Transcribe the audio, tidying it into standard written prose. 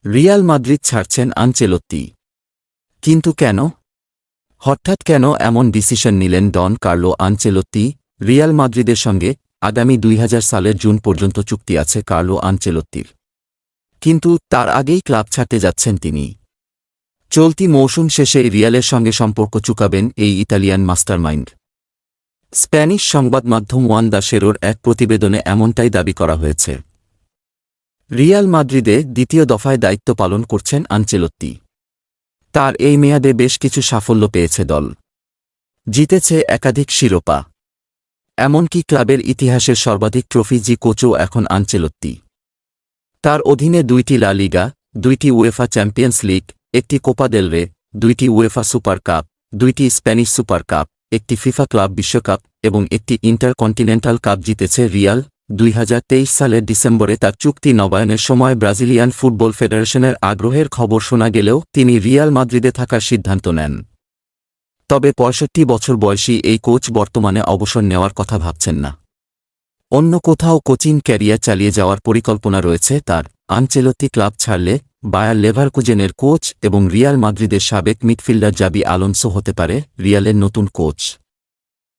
Real Madrid ছাড়ছেন Ancelotti. কিন্তু কেন? হঠাৎ কেন এমন ডিসিশন নিলেন ডন কার্লো আনচেলত্তি? রিয়াল মাদ্রিদের সঙ্গে আগামী ২০০০ সালের জুন পর্যন্ত চুক্তি আছে কার্লো আনচেলত্তির। কিন্তু তার আগেই ক্লাব ছাড়তে যাচ্ছেন তিনি। চলতি মৌসুম শেষে রিয়ালের সঙ্গে সম্পর্ক চুকাবেন এই ইতালিয়ান মাস্টারমাইন্ড। স্প্যানিশ সংবাদমাধ্যম ওয়ান দ্য শেরোর এক প্রতিবেদনে এমনটাই দাবি করা হয়েছে। রিয়াল মাদ্রিদে দ্বিতীয় দফায় দায়িত্ব পালন করছেন আনচেলত্তি। তার এই মেয়াদে বেশ কিছু সাফল্য পেয়েছে দল। জিতেছে একাধিক শিরোপা। এমনকি ক্লাবের ইতিহাসের সর্বাধিক ট্রফি কোচও এখন আনচেলত্তি। তার অধীনে ২টি লা লিগা, ২টি উয়েফা চ্যাম্পিয়ন্স লিগ, একটি কোপা দেল রে, ২টি উয়েফা সুপার কাপ, ২টি স্প্যানিশ সুপার কাপ, একটি ফিফা ক্লাব বিশ্বকাপ এবং একটি ইন্টারকন্টিনেন্টাল কাপ জিতেছে রিয়াল। ২০২৩ সালের ডিসেম্বরে তার চুক্তি নবায়নের সময় ব্রাজিলিয়ান ফুটবল ফেডারেশনের আগ্রহের খবর শোনা গেলেও তিনি রিয়াল মাদ্রিদে থাকার সিদ্ধান্ত নেন। তবে ৬৫ বছর বয়সী এই কোচ বর্তমানে অবসর নেওয়ার কথা ভাবছেন না। অন্য কোথাও কোচিং ক্যারিয়ার চালিয়ে যাওয়ার পরিকল্পনা রয়েছে তার। আনচেলত্তি ক্লাব ছাড়লে বায়ার লেভারকুজেনের কোচ এবং রিয়াল মাদ্রিদের সাবেক মিডফিল্ডার জাবি আলোনসো হতে পারে রিয়ালের নতুন কোচ।